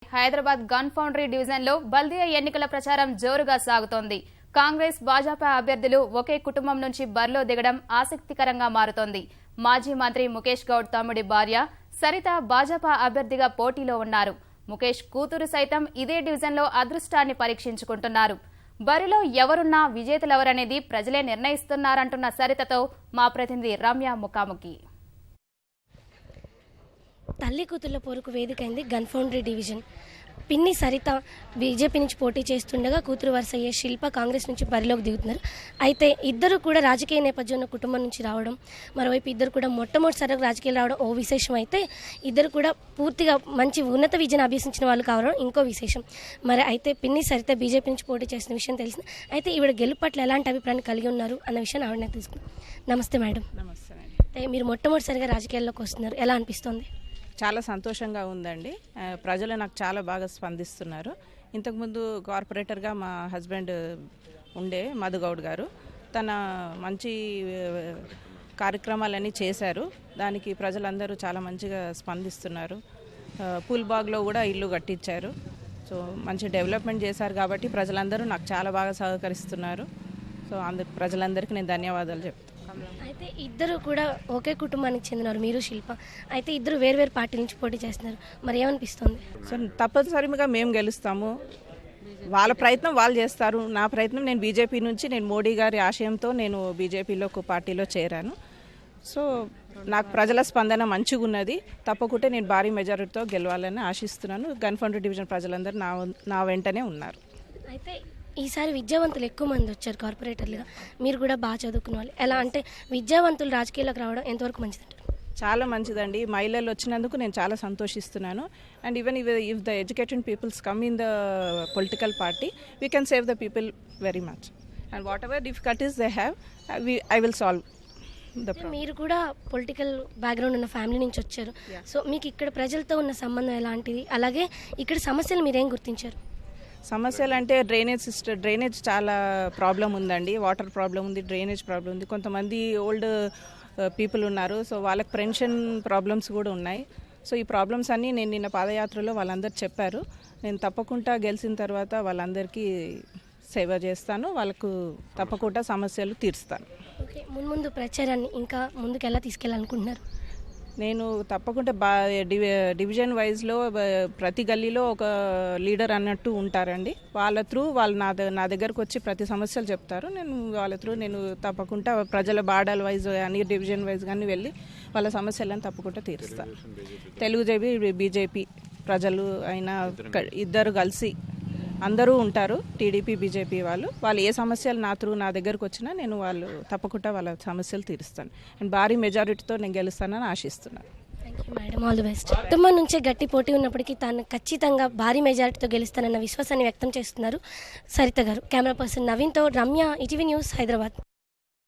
Hyderabad gun foundry డివిజన్లో బల్దియా ఎన్నికల ప్రచారం జోరుగా సాగుతోంది. కాంగ్రెస్ భాజపా అభ్యర్థులు ఒకే కుటుంబం నుంచి బరిలో దిగడం ఆసక్తికరంగా మారుతోంది. మాజీ మంత్రి ముఖేష్ గౌడ్ తమ్ముడి భార్య సరిత భాజపా అభ్యర్థిగా పోటీలో ఉన్నారు. ముఖేష్ కూతురు సైతం ఇదే డివిజన్లో అదృష్టాన్ని పరీక్షించుకుంటున్నారు. బరిలో ఎవరున్నా విజేతలెవరనేది ప్రజలే నిర్ణయిస్తున్నారంటున్న సరితతో మా ప్రతినిధి రమ్య ముఖాముఖి. తల్లి కూతుర్ల పోరుకు వేదికైంది గన్ ఫౌండరీ డివిజన్. పిన్ని సరిత బీజేపీ నుంచి పోటీ చేస్తుండగా కూతురు వరుస అయ్యే శిల్ప కాంగ్రెస్ నుంచి బరిలోకి దిగుతున్నారు. అయితే ఇద్దరు కూడా రాజకీయ నేపథ్యం ఉన్న కుటుంబం నుంచి రావడం, మరోవైపు ఇద్దరు కూడా మొట్టమొదటిసారిగా రాజకీయాలు రావడం ఓ విశేషం. అయితే ఇద్దరు కూడా పూర్తిగా మంచి ఉన్నత విద్యను అభ్యసించిన వాళ్ళు కావడం ఇంకో విశేషం. మరి అయితే పిన్ని సరిత బీజేపీ నుంచి పోటీ చేసిన విషయం తెలిసింది. అయితే ఈవిడ గెలుపు పట్ల ఎలాంటి అభిప్రాయాన్ని కలిగి ఉన్నారు అన్న విషయాన్ని ఆవిడ నాకు తెలుసుకున్నాం. నమస్తే మేడం. నమస్తే. అయితే మీరు మొట్టమొదటిసారిగా రాజకీయాల్లోకి వస్తున్నారు, ఎలా అనిపిస్తుంది? చాలా సంతోషంగా ఉందండి. ప్రజలు నాకు చాలా బాగా స్పందిస్తున్నారు. ఇంతకుముందు కార్పొరేటర్గా మా హస్బెండ్ ఉండే మధుగౌడ్ గారు, తన మంచి కార్యక్రమాలన్నీ చేశారు. దానికి ప్రజలందరూ చాలా మంచిగా స్పందిస్తున్నారు. పూల్బాగ్లో కూడా ఇల్లు కట్టించారు. సో మంచి డెవలప్మెంట్ చేశారు కాబట్టి ప్రజలందరూ నాకు చాలా బాగా సహకరిస్తున్నారు. సో ప్రజలందరికీ నేను ధన్యవాదాలు చెప్తాను. అయితే ఇద్దరు కూడా ఒకే కుటుంబానికి చెందినారు, మీరు శిల్ప. అయితే ఇద్దరు వేరు పార్టీ నుంచి పోటీ చేస్తున్నారు, మరి ఏమనిపిస్తుంది? సో తప్పనిసరిగా మేము గెలుస్తాము. వాళ్ళ ప్రయత్నం వాళ్ళు చేస్తారు, నా ప్రయత్నం నేను బీజేపీ నుంచి, నేను మోడీ గారి ఆశయంతో నేను బీజేపీలో ఒక పార్టీలో చేరాను. సో నాకు ప్రజల స్పందన మంచిగా ఉన్నది. తప్పకుండా నేను భారీ మెజారిటీతో గెలవాలని ఆశిస్తున్నాను. గన్ ఫౌండరీ డివిజన్ ప్రజలందరూ నా వెంటనే ఉన్నారు. అయితే ఈసారి విద్యావంతులు ఎక్కువ మంది వచ్చారు కార్పొరేటర్లుగా, మీరు కూడా బాగా చదువుకున్న వాళ్ళు. ఎలా అంటే విద్యావంతులు రాజకీయాలకు రావడం ఎంతవరకు మంచిదంటారు? చాలా మంచిదండి. మహిళలు వచ్చినందుకు నేను చాలా సంతోషిస్తున్నాను. And even if the educated peoples come in the political party, we can save the people very much. And whatever difficulties they have, I will solve the problem. మీరు కూడా పొలిటికల్ బ్యాక్గ్రౌండ్ ఉన్న family నుంచి వచ్చారు. So మీకు ఇక్కడ ప్రజలతో ఉన్న సంబంధం ఎలాంటిది, అలాగే ఇక్కడ సమస్యలు మీరేం గుర్తించారు? సమస్యలు అంటే డ్రైనేజ్ చాలా ప్రాబ్లం ఉందండి. వాటర్ ప్రాబ్లం ఉంది, డ్రైనేజ్ ప్రాబ్లం ఉంది. కొంతమంది ఓల్డ్ పీపుల్ ఉన్నారు, సో వాళ్ళకి పెన్షన్ ప్రాబ్లమ్స్ కూడా ఉన్నాయి. సో ఈ ప్రాబ్లమ్స్ అన్నీ నేను నిన్న పాదయాత్రలో వాళ్ళందరూ చెప్పారు. నేను తప్పకుండా గెలిచిన తర్వాత వాళ్ళందరికీ సేవ చేస్తాను, వాళ్ళకు తప్పకుండా సమస్యలు తీరుస్తాను. ఓకే, ముందు ప్రచారాన్ని ఇంకా ముందుకు ఎలా తీసుకెళ్ళాలనుకుంటున్నారు? నేను తప్పకుండా డివిజన్ వైజ్లో ప్రతి గల్లీలో ఒక లీడర్ అన్నట్టు ఉంటారండి. వాళ్ళు నా దగ్గరకు వచ్చి ప్రతి సమస్యలు చెప్తారు. నేను వాళ్ళ త్రూ నేను తప్పకుండా ప్రజల బాడల్ వైజ్ కానీ డివిజన్ వైజ్ కానీ వెళ్ళి వాళ్ళ సమస్యలను తప్పకుండా తీరుస్తాను. తెలుగుదేవి బీజేపీ ప్రజలు అయినా ఇద్దరు కలిసి అందరూ ఉంటారు. టీడీపీ బీజేపీ వాళ్ళు ఏ సమస్యలు నా దగ్గరకు వచ్చినా నేను తప్పకుండా వాళ్ళ సమస్యలు తీరుస్తాను. అండ్ భారీ మెజారిటీతో నేను గెలుస్తానని ఆశిస్తున్నాను. Thank you madam, all the best. కుటుంబం నుంచే గట్టి పోటీ ఉన్నప్పటికీ తాను ఖచ్చితంగా భారీ మెజారిటీతో గెలుస్తానన్న విశ్వాసాన్ని వ్యక్తం చేస్తున్నారు సరిత గారు. కెమెరా పర్సన్ నవీన్తో రమ్య, ఈటీవీ న్యూస్, హైదరాబాద్.